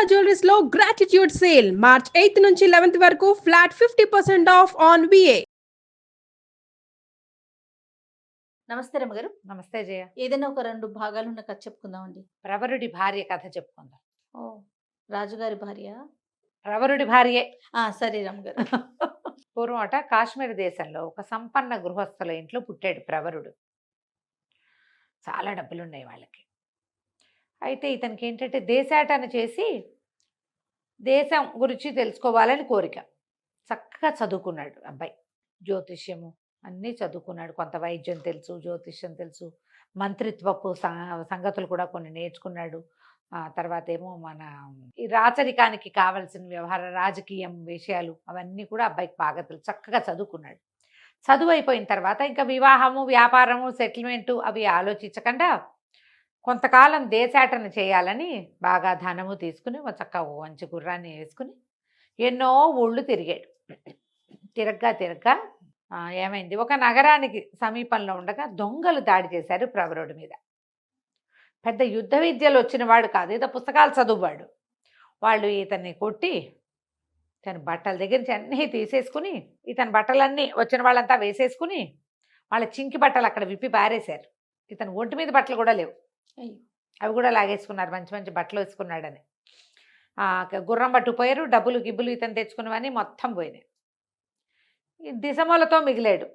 Jewelleries లో gratitude sale March 8 నుంచి 11 వరకు ఫ్లాట్ 50% ఆఫ్ ఆన్ విఏ. నమస్తే రమ్మగారు. నమస్తే జయ. ఏదైనా ఒక 2 భాగాలు ఉన్న కథ చెప్పుకుందామండి. ప్రవరుడి భార్య కథ చెప్పుకుందాం. ఓ రాజుగారి భార్య. ప్రవరుడి భార్యే. సరే రమ్మగారు. పూర్వం అట కాశ్మీర్ దేశంలో ఒక సంపన్న గృహస్థుల ఇంట్లో పుట్టాడు ప్రవరుడు. చాలా డబ్బులున్నాయి వాళ్ళకి. అయితే ఇతనికి ఏంటంటే దేశాటన చేసి దేశం గురించి తెలుసుకోవాలని కోరిక. చక్కగా చదువుకున్నాడు అబ్బాయి. జ్యోతిష్యము అన్నీ చదువుకున్నాడు. కొంత వైద్యం తెలుసు, జ్యోతిష్యం తెలుసు, మంత్రిత్వపు సంగతులు కూడా కొన్ని నేర్చుకున్నాడు. తర్వాత ఏమో మన ఈ రాచరికానికి కావలసిన వ్యవహార రాజకీయం విషయాలు అవన్నీ కూడా అబ్బాయికి బాగా తెలుసు. చక్కగా చదువుకున్నాడు. చదువు అయిపోయిన తర్వాత ఇంకా వివాహము, వ్యాపారము, సెటిల్మెంటు అవి ఆలోచించకుండా కొంతకాలం దేశాటన చేయాలని బాగా ధనము తీసుకుని చక్కగా మంచి గుర్రాన్ని వేసుకుని ఎన్నో ఊళ్ళు తిరిగాడు. తిరగ్గా ఏమైంది, ఒక నగరానికి సమీపంలో ఉండగా దొంగలు దాడి చేశారు ప్రవరుడి మీద. పెద్ద యుద్ధ విద్యలు వచ్చిన వాడు కాదు, ఏదో పుస్తకాలు చదువువాడు. వాళ్ళు ఇతన్ని కొట్టి ఇతని బట్టల దగ్గర నుంచి అన్నీ తీసేసుకుని ఇతని బట్టలన్నీ వచ్చిన వాళ్ళంతా వేసేసుకుని వాళ్ళ చింకి బట్టలు అక్కడ విప్పి పారేశారు. ఇతను ఒంటి మీద బట్టలు కూడా లేవు, అవి కూడా లాగేసుకున్నారు. మంచి మంచి బట్టలు వేసుకున్నాడని. గుర్రం పట్టుకుపోయారు. డబ్బులు గిబ్బులు ఇతను తెచ్చుకున్నవన్నీ మొత్తం పోయినాయి. దిశమూలతో మిగిలాడు.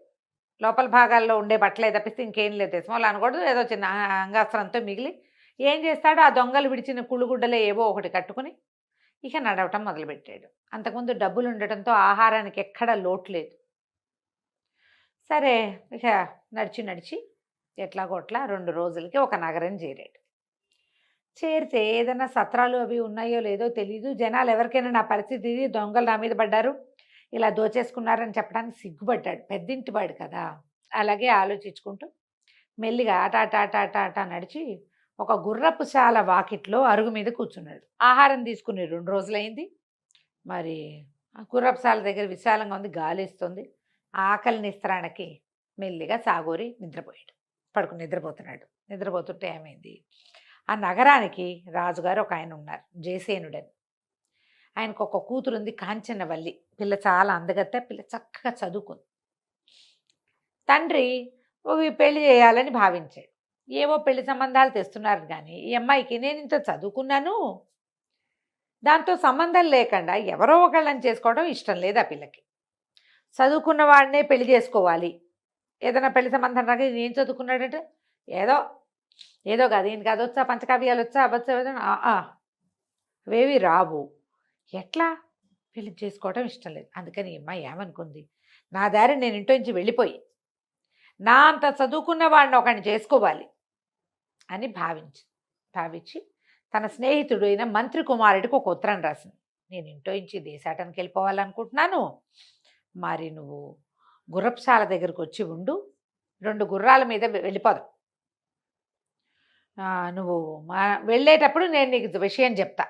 లోపల భాగాల్లో ఉండే బట్టలే తప్పిస్తే ఇంకేం లేదు. దిశమూల అనకూడదు, ఏదో చిన్న అంగాస్త్రంతో మిగిలి ఏం చేస్తాడు, ఆ దొంగలు విడిచిన కుళ్ళుగుడ్డలే ఏవో ఒకటి కట్టుకుని ఇక నడవటం మొదలుపెట్టాడు. అంతకుముందు డబ్బులు ఉండటంతో ఆహారానికి ఎక్కడా లోటు లేదు. సరే ఇక నడిచి ఎట్లాగోట్లా 2 రోజులకి ఒక నగరం చేరాడు. చేరితే ఏదైనా సత్రాలు అవి ఉన్నాయో లేదో తెలీదు. జనాలు ఎవరికైనా నా పరిస్థితి ఇది, దొంగలు నా మీద పడ్డారు, ఇలా దోచేసుకున్నారని చెప్పడానికి సిగ్గుపడ్డాడు. పెద్దింటివాడు కదా. అలాగే ఆలోచించుకుంటూ మెల్లిగా ఆట నడిచి ఒక గుర్రపు శాల వాకిట్లో అరుగు మీద కూర్చున్నాడు. ఆహారం తీసుకుని 2 రోజులైంది. మరి గుర్రపు శాల దగ్గర విశాలంగా ఉంది, గాలిస్తుంది. ఆకలి నిస్త్రాణకి మెల్లిగా సాగోరి నిద్రపోయాడు. పడుకుని నిద్రపోతుంటే ఏమైంది, ఆ నగరానికి రాజుగారు ఒక ఆయన ఉన్నారు, జయసేనుడని. ఆయనకు ఒక కూతురు ఉంది, కాంచనవల్లి. పిల్ల చాలా అందగత్త, పిల్ల చక్కగా చదువుకుంది. తండ్రి పెళ్లి చేయాలని భావించాడు. ఏవో పెళ్లి సంబంధాలు తెస్తున్నారు కానీ ఈ అమ్మాయికి నేను ఇంత చదువుకున్నాను, దాంతో సంబంధం లేకుండా ఎవరో ఒకళ్ళని చేసుకోవడం ఇష్టం లేదు. ఆ పిల్లకి చదువుకున్న వాడినే పెళ్లి చేసుకోవాలి. ఏదైనా పెళ్లి సంబంధం రాక నేను చదువుకున్నాడంటే ఏదో కాదు, ఈయనకి అది వచ్చా, పంచకావ్యాలు వచ్చా, అవేవి రావు. ఎట్లా పెళ్లి చేసుకోవడం ఇష్టం లేదు. అందుకని అమ్మాయి ఏమనుకుంది, నా దారి నేను ఇంటి నుంచి వెళ్ళిపోయి నా అంత చదువుకున్న వాడిని ఒకడిని చేసుకోవాలి అని భావించి తన స్నేహితుడు అయిన మంత్రి కుమారుడికి ఒక ఉత్తరం రాసింది. నేను ఇంట్లో నుంచి దేశాటానికి వెళ్ళిపోవాలనుకుంటున్నాను, మరి నువ్వు గుర్రపుశాల దగ్గరకు వచ్చి ఉండు, 2 గుర్రాల మీద వెళ్ళిపోదాం. నువ్వు వెళ్ళేటప్పుడు నేను నీకు విషయం చెప్తా.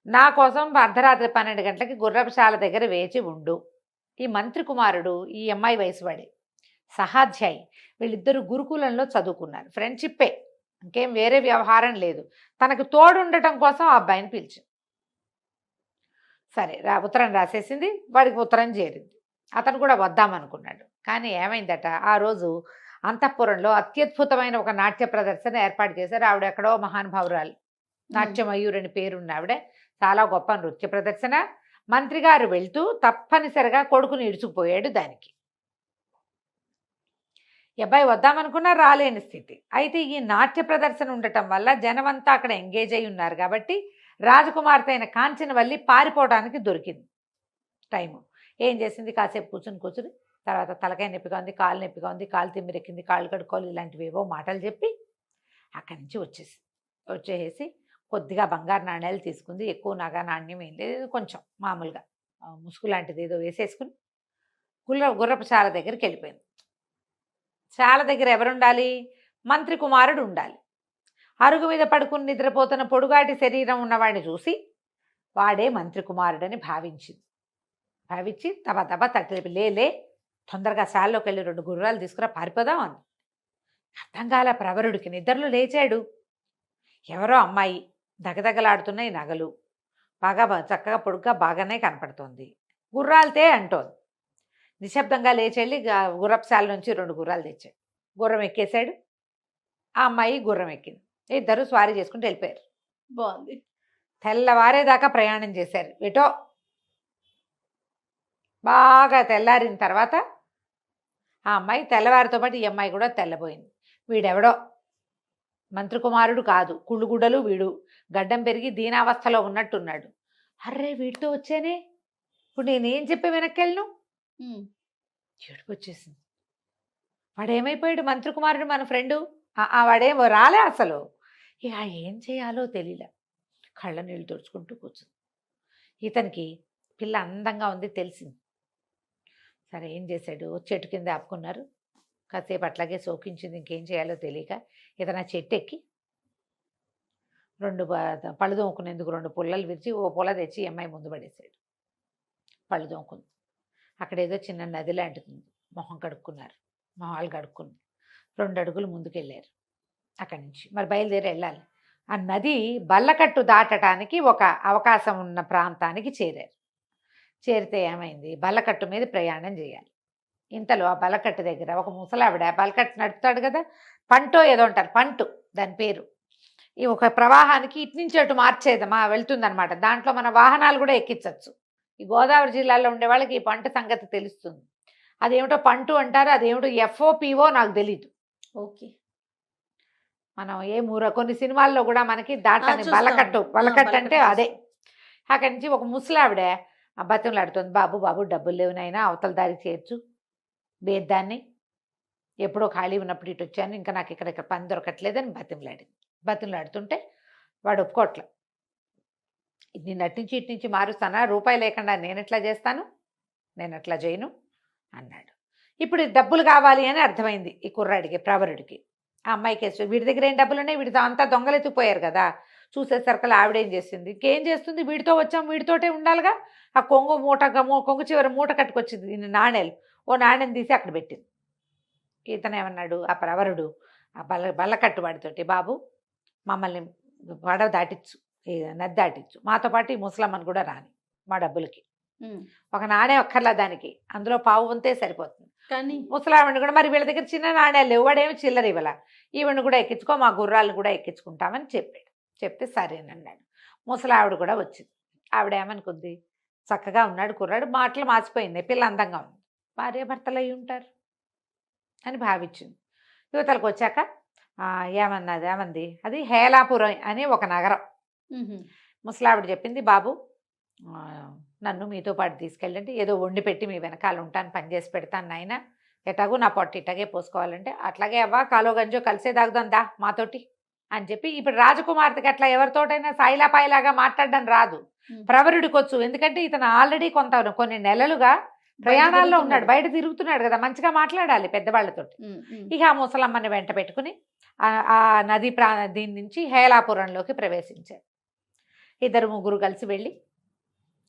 నా కోసం అర్ధరాత్రి 12 గంటలకి గుర్రపుశాల దగ్గర వేచి ఉండు. ఈ మంత్రి కుమారుడు ఈ అమ్మాయి వయసు వాడే, సహాధ్యాయి. వీళ్ళిద్దరూ గురుకులంలో చదువుకున్నారు. ఫ్రెండ్షిప్పే, ఇంకేం వేరే వ్యవహారం లేదు. తనకు తోడు ఉండటం కోసం ఆ అబ్బాయిని పిలిచి సరే ఉత్తరం రాసేసింది. వాడికి ఉత్తరం చేరింది. అతను కూడా వద్దామనుకున్నాడు. కానీ ఏమైందట, ఆ రోజు అంతఃపురంలో అత్యద్భుతమైన ఒక నాట్య ప్రదర్శన ఏర్పాటు చేశారు. ఆవిడ ఎక్కడో మహానుభావురాలు, నాట్యమయూరని పేరున్న ఆవిడ. చాలా గొప్ప నృత్య ప్రదర్శన. మంత్రి గారు వెళ్తూ తప్పనిసరిగా కొడుకుని ఇడుచుకుపోయాడు దానికి. అబ్బాయి వద్దామనుకున్నా రాలేని స్థితి. అయితే ఈ నాట్య ప్రదర్శన ఉండటం వల్ల జనమంతా అక్కడ ఎంగేజ్ అయి ఉన్నారు కాబట్టి రాజకుమార్తె అయిన కాంచనవల్లి పారిపోవడానికి దొరికింది టైము. ఏం చేసింది, కాసేపు కూర్చుని తర్వాత తలకాయ నొప్పిగా ఉంది, కాలు నొప్పిగా ఉంది, కాలు తిమ్మిరెక్కింది, కాళ్ళు కడుక్కోవాలి, ఇలాంటివి ఏవో మాటలు చెప్పి అక్కడి నుంచి వచ్చేసి కొద్దిగా బంగారు నాణ్యాలు తీసుకుంది. ఎక్కువ నగ నాణ్యం ఏం లేదు, కొంచెం మామూలుగా ముసుగు లాంటిది ఏదో వేసేసుకుని గుర్రపు శాల దగ్గరికి వెళ్ళిపోయింది. శాల దగ్గర ఎవరుండాలి, మంత్రి కుమారుడు ఉండాలి. అరుగు మీద పడుకుని నిద్రపోతున్న పొడుగాటి శరీరం ఉన్నవాడిని చూసి వాడే మంత్రి కుమారుడని భావించి తబ తట్టి లేలే, తొందరగా శాలలోకి వెళ్ళి 2 గుర్రాలు తీసుకురా, పారిపోదాం అంది. అర్థం కాల ప్రవరుడికి. నిద్రలో లేచాడు. ఎవరో అమ్మాయి దగదగలాడుతున్నాయి నగలు, బాగా చక్కగా పొడుగ్గా బాగానే కనపడుతోంది. గుర్రాలతే అంటోంది. నిశ్శబ్దంగా లేచెళ్ళి గుర్రపుశాల నుంచి 2 గుర్రాలు తెచ్చాడు. గుర్రం ఎక్కేశాడు. ఆ అమ్మాయి గుర్రం ఎక్కింది. ఇద్దరు స్వారీ చేసుకుంటూ వెళ్ళిపోయారు. బాగుంది. తెల్లవారేదాకా ప్రయాణం చేశారు. ఎటో బాగా తెల్లారిన తర్వాత ఆ అమ్మాయి తెల్లవారితో పాటు ఈ అమ్మాయి కూడా తెల్లబోయింది. వీడెవడో మంత్రికుమారుడు కాదు, కుళ్ళుగుడ్డలు వీడు, గడ్డం పెరిగి దీనావస్థలో ఉన్నట్టున్నాడు. అర్రే వీడితో వచ్చానే, ఇప్పుడు నేనేం చెప్పి వెనక్కి వెళ్ళను? ఏడుపు వచ్చేసింది. వాడేమైపోయాడు మంత్రికుమారుడు, మన ఫ్రెండు? వాడేమో రాలే అసలు. ఇక ఏం చేయాలో తెలియలే. కళ్ళ నీళ్ళు తుడుచుకుంటూ కూర్చుంది. ఇతనికి పిల్ల అందంగా ఉంది తెలిసింది. సరే ఏం చేశాడు, చెట్టు కింద ఆపుకున్నారు. కాసేపు అట్లాగే సోకించింది. ఇంకేం చేయాలో తెలియక ఇతను చెట్టు ఎక్కి 2 పళ్ళు దోముకునేందుకు 2 పుల్లలు విరిచి ఓ పుల్ల తెచ్చి అమ్మాయి ముందు పడేశాడు. పళ్ళు దోముకుంది. అక్కడ ఏదో చిన్న నది లాంటిది, మొహం కడుక్కున్నారు. మొహాలు కడుక్కుని 2 అడుగులు ముందుకెళ్ళారు. అక్కడి నుంచి మరి బయలుదేరి వెళ్ళాలి. ఆ నది బల్లకట్టు దాటడానికి ఒక అవకాశం ఉన్న ప్రాంతానికి చేరారు. చేరితే ఏమైంది, బల్లకట్టు మీద ప్రయాణం చేయాలి. ఇంతలో ఆ బల్లకట్టు దగ్గర ఒక ముసలావిడ, బల్లకట్టు నడుపుతాడు కదా, పంటో ఏదో అంటారు, పంటు దాని పేరు. ఈ ఒక ప్రవాహానికి ఇటు నుంచి అటు మార్చేదమా వెళ్తుందనమాట. దాంట్లో మన వాహనాలు కూడా ఎక్కించవచ్చు. ఈ గోదావరి జిల్లాలో ఉండే వాళ్ళకి ఈ పంట సంగతి తెలుస్తుంది. అదేమిటో పంటు అంటారు, అదేమిటో ఎఫ్ఓపిఓ నాకు తెలీదు. ఓకే. మనం కొన్ని సినిమాల్లో కూడా మనకి దాటని బల్లకట్టు అంటే అదే. అక్కడి నుంచి ఒక ముసలావిడ బతిమలాడుతుంది, బాబు బాబు డబ్బులు లేవునైనా అవతల దారి చేర్చు, బేద్దాన్ని ఎప్పుడో ఖాళీ ఉన్నప్పుడు ఇటు వచ్చాను, ఇంకా నాకు ఇక్కడ పని దొరకట్లేదని బతిమలాడుతుంటే వాడు ఒప్పుకోట్ల. నేను అట్నుంచి ఇటు నుంచి మారుస్తానా, రూపాయి లేకుండా నేను ఎట్లా చేస్తాను, నేను అట్లా చేయను అన్నాడు. ఇప్పుడు డబ్బులు కావాలి అని అర్థమైంది ఈ కుర్రాడికి, ప్రవరుడికి. ఆ అమ్మాయికి వేసి వీడి దగ్గర ఏం డబ్బులు ఉన్నాయి, వీడితో అంతా దొంగలెత్తిపోయారు కదా. చూసేసరికి ఆవిడేం చేసింది, ఇంకేం చేస్తుంది, వీడితో వచ్చాం వీడితోటే ఉండాలిగా. ఆ కొంగు చివరి మూట కట్టుకొచ్చింది నాణేలు. ఓ నాణ్యం తీసి అక్కడ పెట్టింది. ఇతను ఏమన్నాడు, ఆ ప్రవరుడు ఆ బల్లకట్టు వాడితోటి, బాబు మమ్మల్ని పడవ దాటిచ్చు, నది దాటిచ్చు, మాతో పాటు ఈ ముసలమ్మని కూడా రాని, మా డబ్బులకి ఒక నాణ్యం అక్కర్లా దానికి, అందులో పావు వంతే సరిపోతుంది. కానీ ముసలావిడిని కూడా, మరి వీళ్ళ దగ్గర చిన్న నాణ్యాలు ఇవ్వడేమి చిల్లర ఇవ్వాల, ఈవిడిని కూడా ఎక్కించుకో, మా గుర్రాలను కూడా ఎక్కించుకుంటామని చెప్పాడు. చెప్తే సరేనన్నాడు. ముసలావిడ కూడా వచ్చింది. ఆవిడ ఏమనుకుంది, చక్కగా ఉన్నాడు కుర్రాడు, మాటలు మార్చిపోయింది, పిల్ల అందంగా ఉంది, భార్య భర్తలు అయి ఉంటారు అని భావించింది. యువతలకు వచ్చాక ఏమంది, అది హేలాపురం అని ఒక నగరం. ముసలావిడ చెప్పింది, బాబు నన్ను మీతో పాటు తీసుకెళ్ళండి, ఏదో వండి పెట్టి మీ వెనకాల ఉంటాను, పని చేసి పెడతాను నాయన, ఎటాగో నా పొట్టు ఇట్టగే పోసుకోవాలంటే, అట్లాగే అవ్వా కాలో గంజో కలిసే తాగుదాందా మాతోటి అని చెప్పి. ఇప్పుడు రాజకుమార్తెకి అట్లా ఎవరితోటైనా సాయిలా పాయిలాగా మాట్లాడడం రాదు, ప్రవరుడికి వచ్చు. ఎందుకంటే ఇతను ఆల్రెడీ కొన్ని నెలలుగా ప్రయాణాల్లో ఉన్నాడు, బయట తిరుగుతున్నాడు కదా, మంచిగా మాట్లాడాలి పెద్దవాళ్ళతోటి. ఇక ఆ ముసలమ్మని వెంట పెట్టుకుని ఆ నది దీని నుంచి హేలాపురంలోకి ప్రవేశించారు. 2-3 కలిసి వెళ్ళి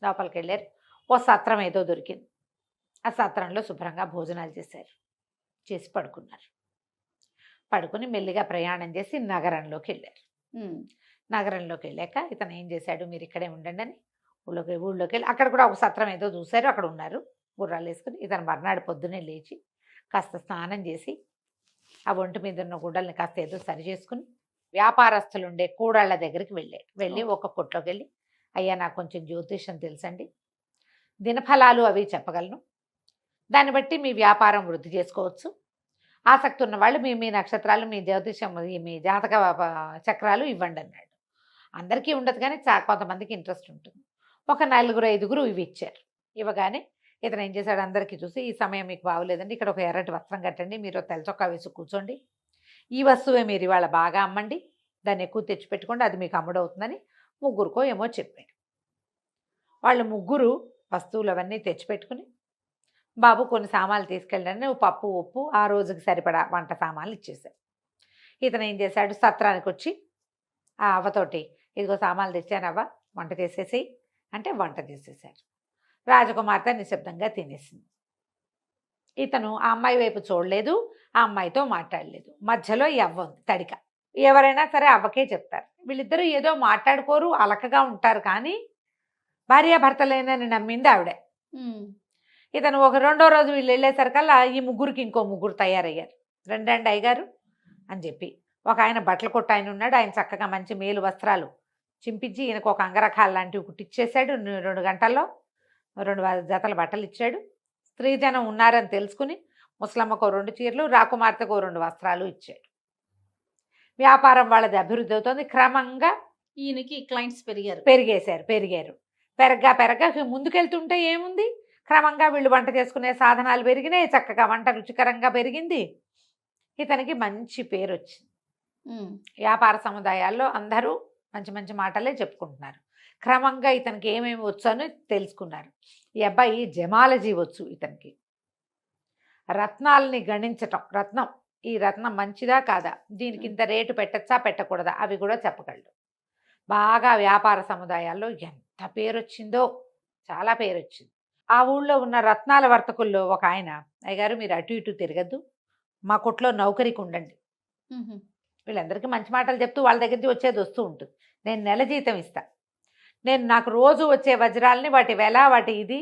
లోపలికి వెళ్ళారు. ఓ సత్రం ఏదో దొరికింది. ఆ సత్రంలో శుభ్రంగా భోజనాలు చేసి పడుకున్నారు. పడుకుని మెల్లిగా ప్రయాణం చేసి నగరంలోకి వెళ్ళారు. నగరంలోకి వెళ్ళాక ఇతను ఏం చేశాడు, మీరు ఇక్కడే ఉండండి అని ఊళ్ళోకి వెళ్ళి అక్కడ కూడా ఒక సత్రం ఏదో చూశారు, అక్కడ ఉన్నారు గుర్రాలు వేసుకుని. ఇతను మర్నాడు పొద్దున్నే లేచి కాస్త స్నానం చేసి ఆ ఒంటి మీద ఉన్న గుడ్డల్ని కాస్త ఏదో సరి చేసుకుని వ్యాపారస్తులు ఉండే కూడాళ్ళ దగ్గరికి వెళ్ళి ఒక కొట్లోకి వెళ్ళి, అయ్యా నాకు కొంచెం జ్యోతిషం తెలుసండి, దినఫలాలు అవి చెప్పగలను, దాన్ని బట్టి మీ వ్యాపారం వృద్ధి చేసుకోవచ్చు, ఆసక్తి ఉన్న వాళ్ళు మీ నక్షత్రాలు, మీ జ్యోతిషం, మీ జాతక చక్రాలు ఇవ్వండి అన్నాడు. అందరికీ ఉండదు కానీ కొంతమందికి ఇంట్రెస్ట్ ఉంటుంది. ఒక 4-5 ఇవి ఇచ్చారు. ఇవ్వగానే ఇతను ఏం చేశాడు, అందరికీ చూసి, ఈ సమయం మీకు బాగోలేదండి, ఇక్కడ ఒక ఎర్రటి వస్త్రం కట్టండి, మీరు తెల్లచొక్కా వేసి కూర్చోండి, ఈ వస్తువే మీరు ఇవాళ బాగా అమ్మండి, దాన్ని ఎక్కువ తెచ్చిపెట్టుకోండి, అది మీకు అమ్ముడవుతుందని 3 ఏమో చెప్పాడు. వాళ్ళు 3 వస్తువులు అవన్నీ తెచ్చిపెట్టుకుని, బాబు కొన్ని సామాన్లు తీసుకెళ్ళండి, పప్పు ఉప్పు ఆ రోజుకి సరిపడా వంట సామాన్లు ఇచ్చేశారు. ఇతను ఏం చేశాడు, సత్రానికి వచ్చి ఆ అవ్వతోటి, ఇదిగో సామాన్లు తెచ్చానవ్వ, వంట చేసేసి అంటే వంట చేసేసారు. రాజకుమార్తె నిశ్శబ్దంగా తినేసింది. ఇతను ఆ అమ్మాయి వైపు చూడలేదు, ఆ అమ్మాయితో మాట్లాడలేదు. మధ్యలో ఈ అవ్వ ఉంది తడిక. ఎవరైనా సరే అవ్వకే చెప్తారు, వీళ్ళిద్దరూ ఏదో మాట్లాడుకోరు, అలకగా ఉంటారు, కానీ భార్యాభర్తలేనని నమ్మింది ఆవిడే. ఇతను ఒక రెండో రోజు వీళ్ళు వెళ్ళేసరికల్లా ఈ ముగ్గురికి ఇంకో ముగ్గురు తయారయ్యారు. రండి అయ్యగారు అని చెప్పి ఒక ఆయన బట్టల కొట్టు ఆయన ఉన్నాడు. ఆయన చక్కగా మంచి మేలు వస్త్రాలు చింపించి ఈయనకు ఒక అంగరకాలు లాంటివి కుట్టిచ్చేసాడు. 2 గంటల్లో 2 జతల బట్టలు ఇచ్చాడు. స్త్రీజనం ఉన్నారని తెలుసుకుని ముసలమ్మకు 2 చీరలు, రాకుమార్తెకు 2 వస్త్రాలు ఇచ్చాడు. వ్యాపారం వాళ్ళది అభివృద్ధి అవుతుంది. క్రమంగా ఈయనకి క్లయింట్స్ పెరిగారు. పెరిగారు. పెరగ్గా ముందుకెళ్తుంటే ఏముంది, క్రమంగా వీళ్ళు వంట చేసుకునే సాధనాలు పెరిగినాయి. చక్కగా వంట రుచికరంగా పెరిగింది. ఇతనికి మంచి పేరు వచ్చింది. వ్యాపార సముదాయాల్లో అందరూ మంచి మంచి మాటలే చెప్పుకుంటున్నారు. క్రమంగా ఇతనికి ఏమేమి వచ్చు అని తెలుసుకున్నారు. ఈ అబ్బాయి జమాలజీ వచ్చు ఇతనికి. రత్నాలని గణించటం, ఈ రత్నం మంచిదా కాదా, దీనికి ఇంత రేటు పెట్టచ్చా పెట్టకూడదా, అవి కూడా చెప్పగలడు. బాగా వ్యాపార సముదాయాల్లో ఎంత పేరు వచ్చిందో, చాలా పేరు వచ్చింది. ఆ ఊళ్ళో ఉన్న రత్నాల వర్తకుల్లో ఒక ఆయన, అయ్యగారు మీరు అటు ఇటు తిరగద్దు, మా కొట్లో నౌకరికి ఉండండి. వీళ్ళందరికీ మంచి మాటలు చెప్తూ వాళ్ళ దగ్గర నుంచి వచ్చేది వస్తూ ఉంటుంది. నేను నెల జీతం ఇస్తా, నాకు రోజు వచ్చే వజ్రాలని వాటి వెల వాటి ఇది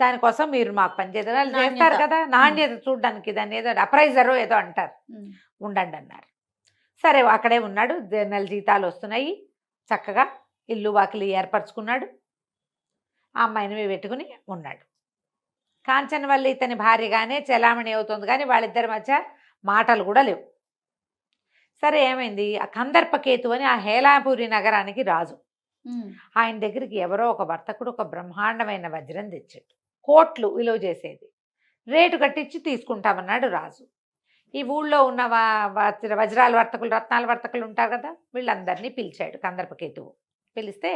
దానికోసం మీరు మాకు చేస్తారు కదా, నాణ్యత చూడడానికి, దాన్ని ఏదో అప్రైజరో ఏదో అంటారు, ఉండండి అన్నారు. సరే అక్కడే ఉన్నాడు. నెల జీతాలు వస్తున్నాయి. చక్కగా ఇల్లు వాకిలి ఏర్పరచుకున్నాడు. ఆ అమ్మాయిని పెట్టుకుని ఉన్నాడు. కాంచనవల్లి ఇతని భార్యగానే చెలామణి అవుతుంది, కానీ వాళ్ళిద్దరి మధ్య మాటలు కూడా లేవు. సరే ఏమైంది, ఆ కందర్పకేతు అని ఆ హేలాపురి నగరానికి రాజు. ఆయన దగ్గరికి ఎవరో ఒక వర్తకుడు ఒక బ్రహ్మాండమైన వజ్రం తెచ్చాడు. కోట్లు విలువ చేసేది. రేటు కట్టించి తీసుకుంటామన్నాడు రాజు. ఈ ఊళ్ళో ఉన్న వజ్రాల వర్తకులు, రత్నాల వర్తకులు ఉంటారు కదా, వీళ్ళందరినీ పిలిచాడు కందర్పకేతువు. పిలిస్తే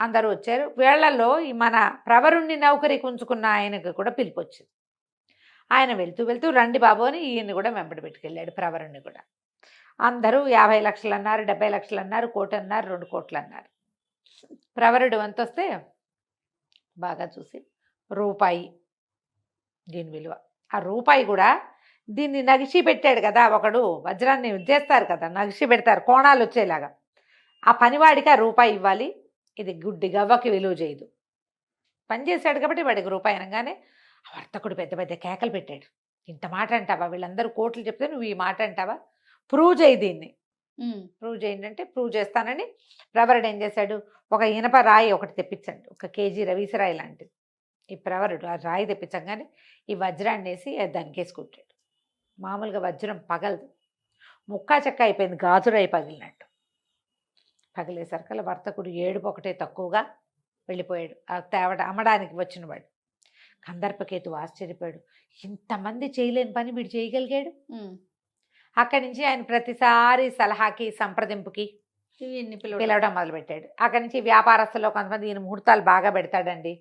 అందరూ వచ్చారు. వీళ్లలో మన ప్రవరుణ్ణి నౌకరికి ఉంచుకున్న ఆయనకు కూడా పిలుపు వచ్చింది. ఆయన వెళ్తూ రండి బాబు అని ఈయన్ని కూడా వెంబడి పెట్టుకెళ్ళాడు, ప్రవరుణ్ణి కూడా. అందరూ 50 లక్షలు అన్నారు, 70 లక్షలు అన్నారు, 1 కోటి అన్నారు, 2 కోట్లు అన్నారు. ప్రవరుడు వంత వస్తే బాగా చూసి రూపాయి దీని విలువ. ఆ రూపాయి కూడా దీన్ని నగిషి పెట్టాడు కదా, ఒకడు వజ్రాన్ని చేస్తారు కదా, నగిషి పెడతారు కోణాలు వచ్చేలాగా. ఆ పనివాడికి ఆ రూపాయి ఇవ్వాలి, ఇది గుడ్డి గవ్వకి విలువ చేయదు. పని చేశాడు కాబట్టి వాడికి రూపాయి అనగానే ఆ వర్తకుడు పెద్ద పెద్ద కేకలు పెట్టాడు. ఇంత మాట అంటావా, వీళ్ళందరూ కోట్లు చెప్తే నువ్వు ఈ మాట అంటావా, ప్రూవ్ చేయి దీన్ని, ప్రూవ్ చేయండి అంటే ప్రూవ్ చేస్తానని ప్రవరుడు ఏం చేశాడు, ఒక ఇనప రాయి ఒకటి తెప్పించండి, 1 కేజీ రవీసరాయి లాంటిది. ఈ ప్రవరుడు ఆ రాయి తెప్పించగానే ఈ వజ్రాన్ని వేసి దానికి వేసుకుంటాడు. మామూలుగా వజ్రం పగలదు, ముక్కా చెక్క అయిపోయింది, గాజురాయి పగిలినట్టు. పగిలేసరికల్లా వర్తకుడు ఏడుపు ఒకటే తక్కువగా వెళ్ళిపోయాడు. ఆ అమ్మడానికి వచ్చినవాడు. కందర్పకేతు ఆశ్చర్యపోయాడు, ఇంతమంది చేయలేని పని వీడు చేయగలిగాడు. అక్కడి నుంచి ఆయన ప్రతిసారి సలహాకి సంప్రదింపుకి పిలవడం మొదలుపెట్టాడు. అక్కడి నుంచి వ్యాపారస్తుల్లో కొంతమంది ఈయన ముహూర్తాలు బాగా పెడతాడండి,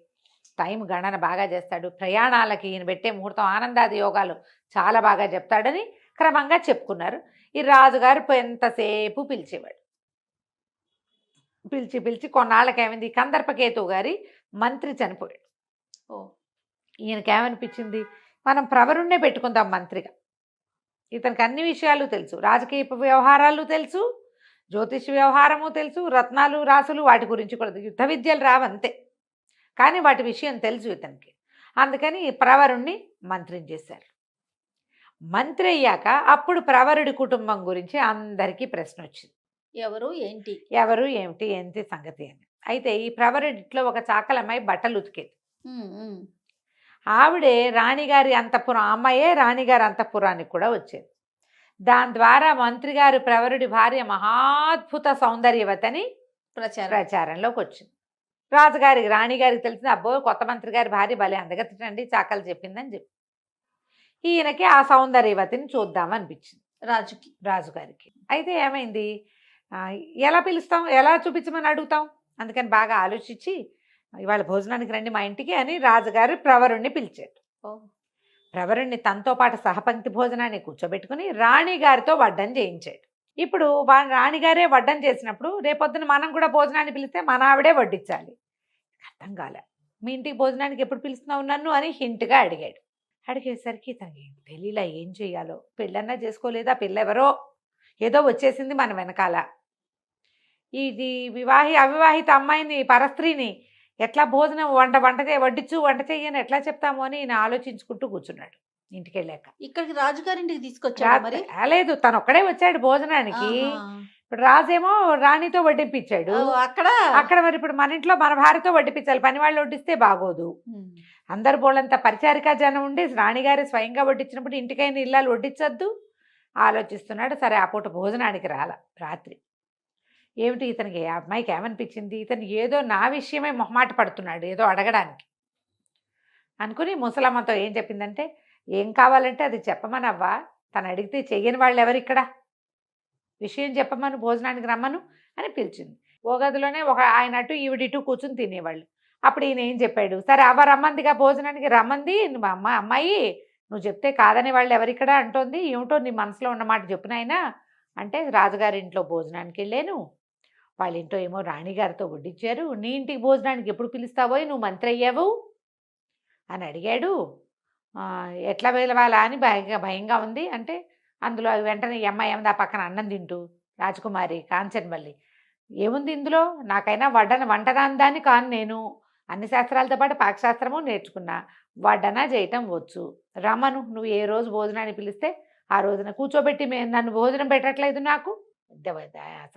టైం గణన బాగా చేస్తాడు, ప్రయాణాలకి ఈయన పెట్టే ముహూర్తం ఆనందాది యోగాలు చాలా బాగా చెప్తాడని క్రమంగా చెప్పుకున్నారు. ఈ రాజుగారు ఎంతసేపు పిలిచేవాడు. పిలిచి కొన్నాళ్ళకి ఏమైంది, కందర్పకేతువు గారి మంత్రి చనిపోయాడు. ఈయనకి ఏమనిపించింది, మనం ప్రవరుణ్ణే పెట్టుకుందాం మంత్రిగా. ఇతనికి అన్ని విషయాలు తెలుసు, రాజకీయ వ్యవహారాలు తెలుసు, జ్యోతిష్ వ్యవహారము తెలుసు, రత్నాలు రాసులు వాటి గురించి కూడా, యుద్ధ విద్యలు రావంతే కానీ వాటి విషయం తెలుసు ఇతనికి. అందుకని ప్రవరుణ్ణి మంత్రిని చేశారు. మంత్రి అయ్యాక అప్పుడు ప్రవరుడి కుటుంబం గురించి అందరికీ ప్రశ్న వచ్చింది, ఎవరు ఏమిటి సంగతి అని. అయితే ఈ ప్రవరుడిలో ఒక చాకలమ్మాయి బట్టలు ఉతికేది. ఆవిడే రాణిగారి అంతఃపురం, అమ్మాయే రాణిగారి అంతఃపురానికి కూడా వచ్చేది. దాని ద్వారా మంత్రి గారు ప్రవరుడి భార్య మహాద్భుత సౌందర్యవతని ప్రచారంలోకి వచ్చింది. రాజుగారికి రాణిగారికి తెలిసింది, అబ్బో కొత్త మంత్రి గారి భార్య భలే అందగతిటండి, చాకలు చెప్పిందని చెప్పి ఈయనకి ఆ సౌందర్యవతిని చూద్దామనిపించింది రాజుగారికి. అయితే ఏమైంది, ఎలా పిలుస్తాం, ఎలా చూపించమని అడుగుతాం, అందుకని బాగా ఆలోచించి ఇవాళ భోజనానికి రండి మా ఇంటికి అని రాజుగారు ప్రవరుణ్ణి పిలిచాడు. ప్రవరుణ్ణి తనతో పాటు సహపంక్తి భోజనాన్ని కూర్చోబెట్టుకుని రాణిగారితో వడ్డం చేయించాడు. ఇప్పుడు రాణిగారే వడ్డం చేసినప్పుడు రేపొద్దున మనం కూడా భోజనాన్ని పిలిస్తే మన ఆవిడే వడ్డించాలి. అర్థం కాలే, మీ ఇంటికి భోజనానికి ఎప్పుడు పిలుస్తున్నావు నన్ను అని హింట్గా అడిగాడు. అడిగేసరికి తనకి తెలియలా ఏం చెయ్యాలో. పెళ్ళన్నా చేసుకోలేదా, పిల్ల ఎవరో ఏదో వచ్చేసింది మన వెనకాల. ఇది అవివాహిత అమ్మాయిని పరస్త్రీని ఎట్లా భోజనం వంట చెయ్యని ఎట్లా చెప్తాము అని ఈయన ఆలోచించుకుంటూ కూర్చున్నాడు ఇంటికి వెళ్ళాక. ఇక్కడికి రాజుగారింటికి తీసుకొచ్చాడు మరి. లేదు, తను ఒక్కడే వచ్చాడు భోజనానికి. ఇప్పుడు రాజేమో రాణితో వడ్డింపించాడు. అక్కడ మరి ఇప్పుడు మన ఇంట్లో మన భార్యతో వడ్డించాలి, పని వాళ్ళు వడ్డిస్తే బాగోదు. అందరు బోళ్ళంతా పరిచారికా జనం ఉండి రాణిగారి స్వయంగా వడ్డించినప్పుడు ఇంటికైనా ఇల్లాలు వడ్డించొద్దు ఆలోచిస్తున్నాడు. సరే, ఆ పూట భోజనానికి రాత్రి ఏమిటి ఇతనికి, ఆ అమ్మాయికి ఏమనిపించింది, ఇతను ఏదో నా విషయమే మొహమాట పడుతున్నాడు ఏదో అడగడానికి అనుకుని ముసలమ్మతో ఏం చెప్పిందంటే, ఏం కావాలంటే అది చెప్పమనవ్వా, తను అడిగితే చెయ్యని వాళ్ళు ఎవరు ఇక్కడ, విషయం చెప్పమను, భోజనానికి రమ్మను అని పిలిచింది. ఓ గదిలోనే ఆయన అటు ఈవిడిటు కూర్చుని తినేవాళ్ళు. అప్పుడు ఈయన ఏం చెప్పాడు, సరే అవ్వ రమ్మందిగా భోజనానికి రమ్మంది, అమ్మాయి నువ్వు చెప్తే కాదని వాళ్ళు ఎవరిక్కడ అంటోంది, ఏమిటో నీ మనసులో ఉన్నమాట చెప్పునైనా అంటే, రాజుగారి ఇంట్లో భోజనానికి వెళ్ళాను, వాళ్ళ ఇంట్లో ఏమో రాణిగారితో వడ్డించారు, నీ ఇంటికి భోజనానికి ఎప్పుడు పిలుస్తావో, నువ్వు మంత్రి అయ్యావు అని అడిగాడు. ఎట్లా వెళ్ళవాలా అని భయంగా ఉంది అంటే, అందులో వెంటనే ఈ అమ్మాయి ఏముంది ఆ పక్కన అన్నం తింటూ, రాజకుమారి కాంచన్మల్లి, ఏముంది ఇందులో, నాకైనా వంటరాందాన్ని కాను, నేను అన్ని శాస్త్రాలతో పాటు పాకశాస్త్రము నేర్చుకున్నా, వడ్డన చేయటం వచ్చు, రమ్మను, నువ్వు ఏ రోజు భోజనాన్ని పిలిస్తే ఆ రోజున కూర్చోబెట్టి నన్ను భోజనం పెట్టట్లేదు, నాకు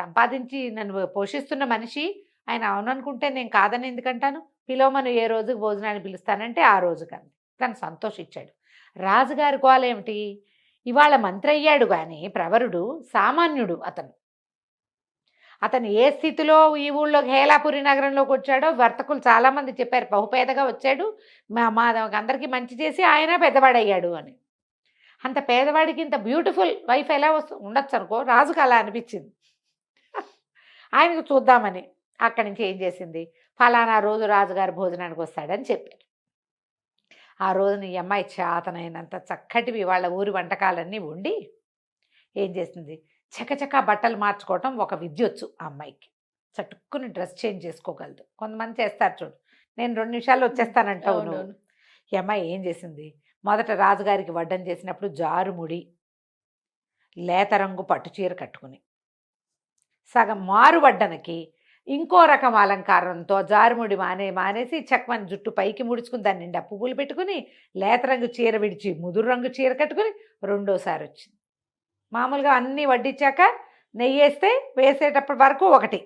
సంపాదించి నన్ను పోషిస్తున్న మనిషి ఆయన అవుననుకుంటే నేను కాదని ఎందుకంటాను, పిలవమను, ఏ రోజుకి భోజనాన్ని పిలుస్తానంటే ఆ రోజు కంది. తను సంతోషించాడు. రాజుగారి గోలేమిటి, ఇవాళ మంత్రి అయ్యాడు కానీ ప్రవరుడు సామాన్యుడు, అతను ఏ స్థితిలో ఈ ఊళ్ళో హేలాపురి నగరంలోకి వచ్చాడో వర్తకులు చాలామంది చెప్పారు, బహుపేదగా వచ్చాడు, మా అందరికీ మంచి చేసి ఆయన పెద్దవాడయ్యాడు అని. అంత పేదవాడికి ఇంత బ్యూటిఫుల్ వైఫ్ ఎలా ఉండొచ్చు అనుకో, రాజుకు అలా అనిపించింది. ఆయనకు చూద్దామని అక్కడి నుంచి ఏం చేసింది, ఫలానా రోజు రాజుగారి భోజనానికి వస్తాడని చెప్పారు. ఆ రోజున ఈ అమ్మాయి చేతనైనంత చక్కటివి వాళ్ళ ఊరి వంటకాలన్నీ వండి ఏం చేసింది, చకచకా బట్టలు మార్చుకోవటం ఒక విద్య వచ్చు ఆ అమ్మాయికి, చటుక్కుని డ్రెస్ చేంజ్ చేసుకోగలదు. కొంతమంది చేస్తారు చూడు, నేను 2 నిమిషాల్లో వచ్చేస్తానంటావు నువ్వు. ఈ అమ్మాయి ఏం చేసింది, మొదట రాజుగారికి వడ్డం చేసినప్పుడు జారుముడి లేత రంగు పట్టుచీర కట్టుకుని, సగం మారు వడ్డనకి ఇంకో రకం అలంకారంతో జారుముడి మానేసి చక్మని జుట్టు పైకి ముడుచుకుని దాని నిండా పువ్వులు పెట్టుకుని లేత రంగు చీర విడిచి ముదురు రంగు చీర కట్టుకుని రెండోసారి వచ్చింది. మామూలుగా అన్నీ వడ్డించాక నెయ్యి వేసేటప్పటి వరకు ఒకటి,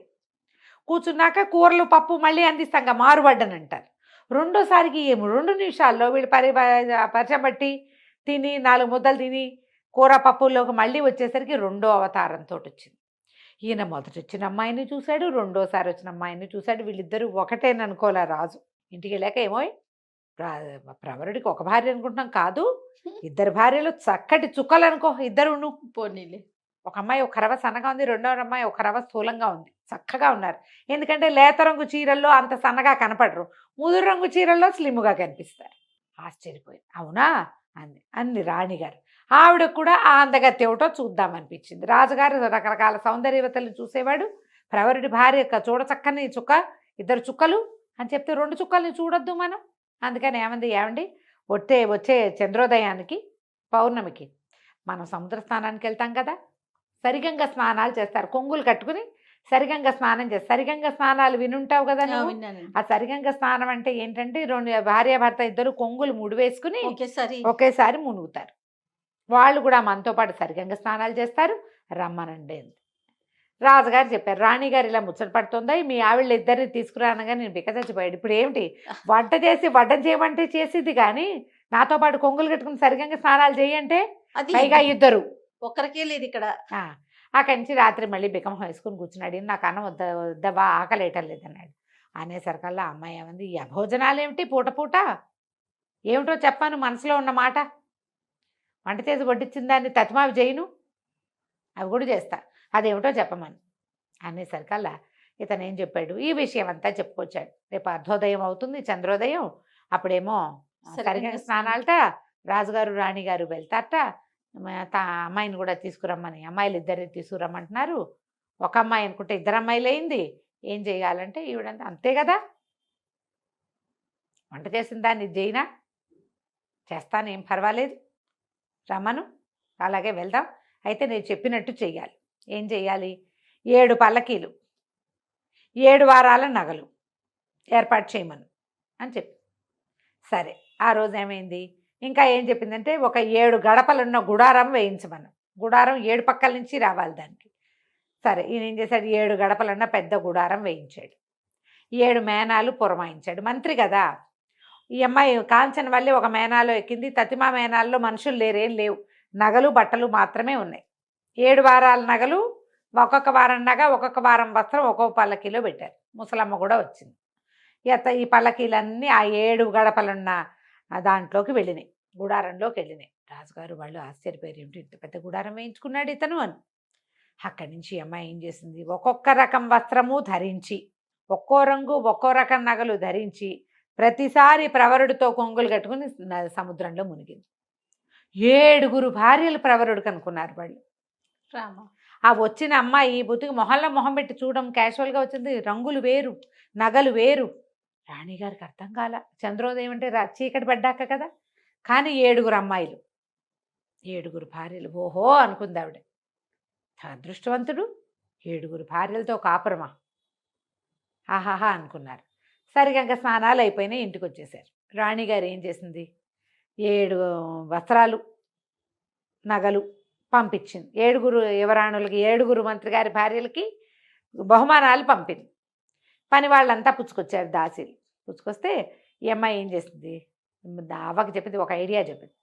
కూర్చున్నాక కూరలు పప్పు మళ్ళీ అందిస్తాం మారువడ్డని అంటారు. రెండోసారికి ఏమో 2 నిమిషాల్లో వీళ్ళు పరిచబట్టి తిని 4 ముద్దలు తిని కూర పప్పుల్లోకి మళ్ళీ వచ్చేసరికి రెండో అవతారంతో వచ్చింది. ఈయన మొదట వచ్చిన అమ్మాయిని చూశాడు, రెండోసారి వచ్చిన అమ్మాయిని చూశాడు, వీళ్ళిద్దరూ ఒకటేననుకోలే రాజు. ఇంటికి వెళ్ళాక ఏమో ప్రవరుడికి ఒక భార్య అనుకుంటున్నాం, కాదు 2 భార్యలు చక్కటి చుక్కలు అనుకో, ఇద్దరు పోనీలే. ఒక అమ్మాయి ఒక రవ సన్నగా ఉంది, రెండో అమ్మాయి ఒక రవ స్థూలంగా ఉంది, చక్కగా ఉన్నారు. ఎందుకంటే లేత రంగు చీరల్లో అంత సన్నగా కనపడరు, ముదురు రంగు చీరల్లో స్లిమ్గా కనిపిస్తారు. ఆశ్చర్యపోయింది. అవునా అంది రాణిగారు. ఆవిడ కూడా ఆ అందగత్తి ఏమిటో చూద్దామనిపించింది. రాజుగారు రకరకాల సౌందర్యవతలు చూసేవాడు, ప్రవరుడి భార్య చూడచక్కని చుక్క, 2 చుక్కలు అని చెప్తే 2 చుక్కల్ని చూడొద్దు మనం. అందుకని ఏమండి వచ్చే చంద్రోదయానికి పౌర్ణమికి మనం సముద్ర స్నానానికి వెళ్తాం కదా, సరిగంగా స్నానాలు చేస్తారు, కొంగులు కట్టుకుని సరిగంగా స్నానం చేస్తారు. సరిగంగా స్నానాలు వినుంటావు కదా నువ్వు. ఆ సరిగంగా స్నానం అంటే ఏంటంటే 2 భార్యాభర్త ఇద్దరు కొంగులు ముడివేసుకుని ఒకేసారి మునుగుతారు. వాళ్ళు కూడా మనతో పాటు సరిగంగా స్నానాలు చేస్తారు, రమ్మనండి. రాజుగారు చెప్పారు, రాణిగారు ఇలా ముచ్చట పడుతుందా, మీ ఆవిళ్ళ ఇద్దరిని తీసుకురానగా నేను బిక్కచచ్చిపోయాడు. ఇప్పుడు ఏమిటి వడ్డం చేయమంటే చేసిద్ది, కానీ నాతో పాటు కొంగులు కట్టుకుని సరిగంగా స్నానాలు చేయంటే పైగా ఇద్దరు ఒక్కరికే లేదు ఇక్కడ. అక్కడి నుంచి రాత్రి మళ్ళీ బికమం వేసుకుని కూర్చున్నాడు. నాకు అన్నం వద్దవా, ఆకలేయటం లేదన్నాడు. అనేసరికల్లా అమ్మాయి ఏమంది, ఈ అభోజనాలు ఏమిటి పూట ఏమిటో చెప్పాను, మనసులో ఉన్న మాట, వంట చేసి వడ్డించిన దాన్ని తతిమావి చేయను, అవి కూడా చేస్తా, అదేమిటో చెప్పమని. అనేసరికల్లా ఇతను ఏం చెప్పాడు, ఈ విషయం అంతా చెప్పుకొచ్చాడు. రేపు అర్ధోదయం అవుతుంది, చంద్రోదయం, అప్పుడేమో సరిగంగా స్నానాలట, రాజుగారు రాణిగారు వెళ్తారట, అమ్మాయిని కూడా తీసుకురమ్మని, అమ్మాయిలు 2 తీసుకురమ్మంటున్నారు. ఒక అమ్మాయి అనుకుంటే 2 అమ్మాయిలు అయింది. ఏం చేయాలంటే ఈవిడంతా అంతే కదా, వంట చేసిన దాన్ని చేయనా, చేస్తాను, ఏం పర్వాలేదు, రమ్మను, అలాగే వెళ్దాం, అయితే నేను చెప్పినట్టు చెయ్యాలి, ఏం చెయ్యాలి? 7 పల్లకీలు 7 వారాల నగలు ఏర్పాటు చేయమను అని చెప్పి. సరే ఆ రోజు ఏమైంది, ఇంకా ఏం చెప్పిందంటే ఒక 7 గడపలున్న గుడారం వేయించమను. గుడారం 7 పక్కల నుంచి రావాలి దానికి. సరే ఈయన ఏం చేశాడు, 7 గడపలున్న పెద్ద గుడారం వేయించాడు. 7 మేనాలు పురమాయించాడు. మంత్రి కదా. ఈ అమ్మాయి కాంచన వల్లి ఒక మేనాలో ఎక్కింది. తతిమా మేనాల్లో మనుషులు లేరేం లేవు, నగలు బట్టలు మాత్రమే ఉన్నాయి. 7 వారాల నగలు, ఒక్కొక్క వారం నగ, ఒక్కొక్క వారం వస్త్రం ఒక్కొక్క పల్లకీలో పెట్టారు. ముసలమ్మ కూడా వచ్చింది. ఈ పల్లకీలన్నీ ఆ 7 గడపలున్న దాంట్లోకి వెళ్ళినాయి, గుడారంలోకి వెళ్ళినాయి. రాజుగారు వాళ్ళు ఆశ్చర్యపోయారు, ఏమిటి ఇంత పెద్ద గుడారం వేయించుకున్నాడు ఇతను అని. అక్కడి నుంచి ఈ అమ్మాయి ఏం చేసింది, ఒక్కొక్క రకం వస్త్రము ధరించి, ఒక్కో రంగు ఒక్కో రకం నగలు ధరించి ప్రతిసారి ప్రవరుడితో కొంగులు కట్టుకుని సముద్రంలో మునిగింది. 7 భార్యలు ప్రవరుడికి అనుకున్నారు వాళ్ళు. రామ ఆ వచ్చిన అమ్మాయి బుద్ధికి మొహంలో మొహం పెట్టి చూడడం క్యాజువల్గా వచ్చింది. రంగులు వేరు, నగలు వేరు. రాణిగారికి అర్థం కాల. చంద్రోదయం అంటే చీకటి పడ్డాక కదా. కానీ 7 అమ్మాయిలు, 7 భార్యలు. ఓహో అనుకుంది ఆవిడ, అదృష్టవంతుడు, 7 భార్యలతో కాపురమా, ఆహాహా అనుకున్నారు. సరిగా ఇంకా స్నానాలు అయిపోయినాయి, ఇంటికి వచ్చేసారు. రాణిగారు ఏం చేసింది, 7 వస్త్రాలు నగలు పంపించింది. 7 యువరాణులకి, 7 మంత్రి గారి భార్యలకి బహుమానాలు పంపింది. పని వాళ్ళంతా పుచ్చుకొచ్చారు, దాసీలు పుచ్చుకొస్తే ఈ అమ్మాయి ఏం చేసింది, అవ్వకి చెప్పింది, ఒక ఐడియా చెప్పింది.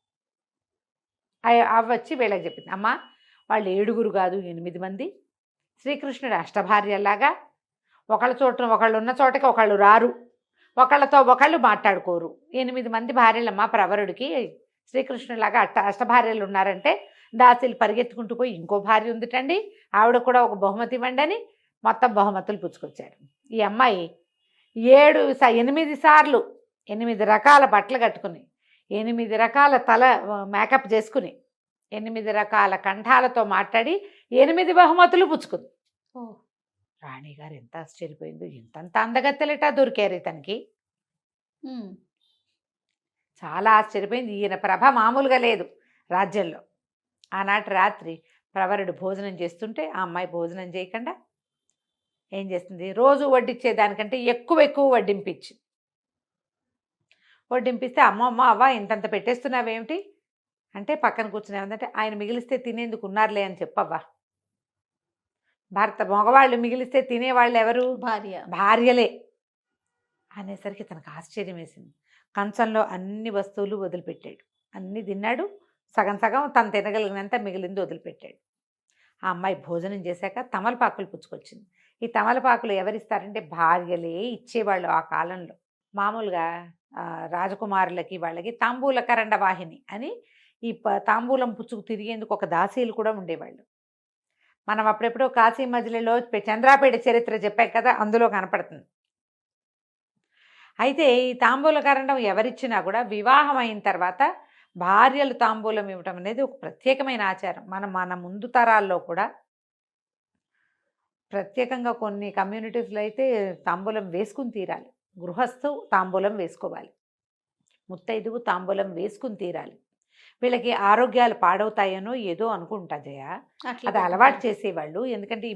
అవ్వ వచ్చి వీళ్ళకి చెప్పింది, అమ్మ వాళ్ళు 7 కాదు 8 మంది, శ్రీకృష్ణుడు అష్టభార్యలాగా ఒకళ్ళు ఉన్న చోటకి ఒకళ్ళు రారు, ఒకళ్ళతో ఒకళ్ళు మాట్లాడుకోరు. 8 మంది భార్యలమ్మ ప్రవరుడికి. శ్రీకృష్ణులాగా అష్టభార్యలు ఉన్నారంటే దాసీలు పరిగెత్తుకుంటూ పోయి ఇంకో భార్య ఉందిటండి, ఆవిడ కూడా ఒక బహుమతి ఇవ్వండి అని మొత్తం బహుమతులు పుచ్చుకొచ్చారు. ఈ అమ్మాయి 8 సార్లు 8 రకాల బట్టలు కట్టుకుని, 8 రకాల తల మేకప్ చేసుకుని, 8 రకాల కంఠాలతో మాట్లాడి 8 బహుమతులు పుచ్చుకుంది. ఓ రాణిగారు ఎంత ఆశ్చర్యపోయిందో, ఎంతంత అందగత్తెలట దొరికారు ఇతనికి. చాలా ఆశ్చర్యపోయింది. ఈయన ప్రభ మామూలుగా లేదు రాజ్యంలో. ఆనాటి రాత్రి ప్రవరుడు భోజనం చేస్తుంటే ఆ అమ్మాయి భోజనం చేయకుండా ఏం చేస్తుంది, రోజు వడ్డించేదానికంటే ఎక్కువ వడ్డింపిస్తే అమ్మ అవ్వ ఇంతంత పెట్టేస్తున్నావేమిటి అంటే పక్కన కూర్చుని ఏమందంటే, ఆయన మిగిలిస్తే తినేందుకు ఉన్నారులే అని చెప్పవ్వా. మగవాళ్ళు మిగిలిస్తే తినేవాళ్ళు ఎవరు, భార్యలే అనేసరికి తనకు ఆశ్చర్యం వేసింది. కంచంలో అన్ని వస్తువులు వదిలిపెట్టాడు, అన్నీ తిన్నాడు. సగం తను తినగలిగినంత మిగిలింది వదిలిపెట్టాడు. ఆ అమ్మాయి భోజనం చేశాక తమలపాకులు పుచ్చుకొచ్చింది. ఈ తమలపాకులు ఎవరిస్తారంటే భార్యలే ఇచ్చేవాళ్ళు ఆ కాలంలో. మామూలుగా రాజకుమారులకి వాళ్ళకి తాంబూల కరండ వాహిని అని ఈ తాంబూలం పుచ్చుకు తిరిగేందుకు ఒక దాసీలు కూడా ఉండేవాళ్ళు. మనం అప్పుడెప్పుడో కాశీ మజిలీలో చంద్రాపేట చరిత్ర చెప్పాం కదా, అందులో కనపడుతుంది. అయితే ఈ తాంబూల కరండం ఎవరిచ్చినా కూడా వివాహం అయిన తర్వాత భార్యలు తాంబూలం ఇవ్వటం అనేది ఒక ప్రత్యేకమైన ఆచారం. మన ముందు తరాల్లో కూడా ప్రత్యేకంగా కొన్ని కమ్యూనిటీస్లో అయితే తాంబూలం వేసుకుని తీరాలి. గృహస్థు తాంబూలం వేసుకోవాలి, ముత్తైదువు తాంబూలం వేసుకుని తీరాలి. వీళ్ళకి ఆరోగ్యాలు పాడవుతాయనో ఏదో అనుకుంటా జయ, అది అలవాటు చేసేవాళ్ళు. ఎందుకంటే ఈ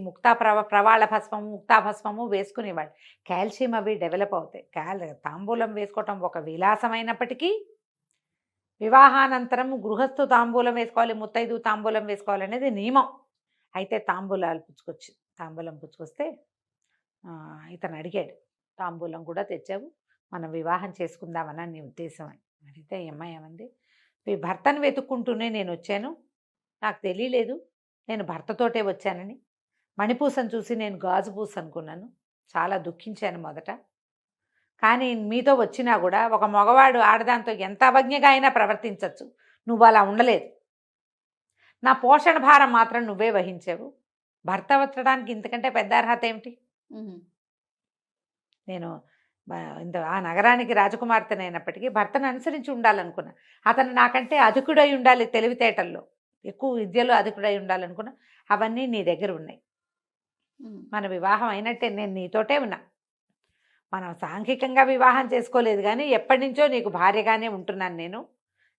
ప్రవాళ భస్మము, ముక్తాభస్మము వేసుకునేవాళ్ళు. కాల్షియం అవి డెవలప్ అవుతాయి. తాంబూలం వేసుకోవటం ఒక విలాసమైనప్పటికీ వివాహానంతరం గృహస్థు తాంబూలం వేసుకోవాలి, ముత్తైదు తాంబూలం వేసుకోవాలి అనేది నియమం. అయితే తాంబూలం పుచ్చుకొస్తే ఇతను అడిగాడు, తాంబూలం కూడా తెచ్చావు, మనం వివాహం చేసుకుందామని నీ ఉద్దేశం అని అడిగితే అమ్మాయి ఏమంది, భర్తను వెతుక్కుంటూనే నేను వచ్చాను, నాకు తెలియలేదు నేను భర్తతోటే వచ్చానని. మణిపూసను చూసి నేను గాజు పూస అనుకున్నాను, చాలా దుఃఖించాను మొదట. కానీ మీతో వచ్చినా కూడా ఒక మగవాడు ఆడదాంతో ఎంత అవజ్ఞగా అయినా ప్రవర్తించవచ్చు, నువ్వు అలా ఉండలేదు. నా పోషణ భారం మాత్రం నువ్వే వహించావు. భర్త వచ్చడానికి ఇంతకంటే పెద్ద అర్హత ఏమిటి? నేను ఆ నగరానికి రాజకుమార్తెనైనప్పటికీ భర్తను అనుసరించి ఉండాలనుకున్నా. అతను నాకంటే అధికుడై ఉండాలి, తెలివితేటల్లో ఎక్కువ విద్యలో అధికుడై ఉండాలనుకున్నా. అవన్నీ నీ దగ్గర ఉన్నాయి. మన వివాహం అయినట్టే, నేను నీతోటే ఉన్నా. మనం సాంఘికంగా వివాహం చేసుకోలేదు కానీ ఎప్పటి నుంచో నీకు భార్యగానే ఉంటున్నాను నేను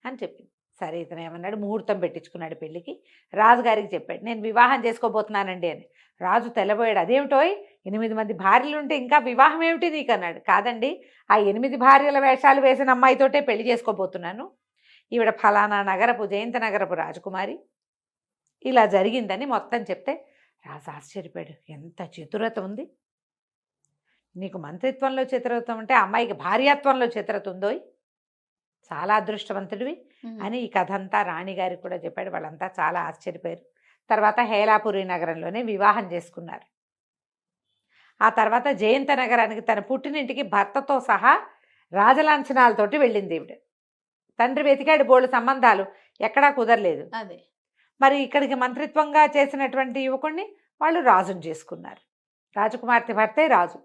అని చెప్పింది. సరే ఇతను ఏమన్నాడు, ముహూర్తం పెట్టించుకున్నాడు పెళ్ళికి. రాజుగారికి చెప్పాడు, నేను వివాహం చేసుకోబోతున్నానండి అని. రాజు తెల్లబోయాడు, అదేమిటోయ్ 8 మంది భార్యలు ఉంటే ఇంకా వివాహం ఏమిటి నీకు అన్నాడు. కాదండి, ఆ 8 భార్యల వేషాలు వేసిన అమ్మాయితోటే పెళ్లి చేసుకోబోతున్నాను. ఈవిడ ఫలానా నగరపు జయంత నగరపు రాజకుమారి, ఇలా జరిగిందని మొత్తం చెప్తే రాజు ఆశ్చర్యపోయాడు. ఎంత చతురత ఉంది నీకు, మంత్రిత్వంలో చతురత ఉంటే అమ్మాయికి భార్యాత్వంలో చతురత ఉందోయ్, చాలా అదృష్టవంతుడివి అని ఈ కథ అంతా రాణిగారికి కూడా చెప్పాడు. వాళ్ళంతా చాలా ఆశ్చర్యపోయారు. తర్వాత హేలాపురి నగరంలోనే వివాహం చేసుకున్నారు. ఆ తర్వాత జయంత నగరానికి తన పుట్టినింటికి భర్తతో సహా రాజలాంఛనాలతోటి వెళ్ళింది ఈవిడ. తండ్రి వెతికాడు బోళ్ళు సంబంధాలు, ఎక్కడా కుదరలేదు. అదే మరి ఇక్కడికి మంత్రిత్వంగా చేసినటువంటి యువకుడిని వాళ్ళు రాజుని చేసుకున్నారు. రాజకుమార్తె భర్తే రాజు,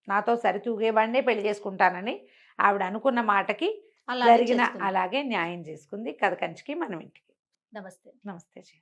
నాతో సరితూగేవాడినే పెళ్లి చేసుకుంటానని ఆవిడ అనుకున్న మాటకి అలాగే జరిగిన చేసుకుంది. అలాగే న్యాయం చేసుకుంది. కథ కంచికి మనం ఇంటికి. నమస్తే. నమస్తే జీ.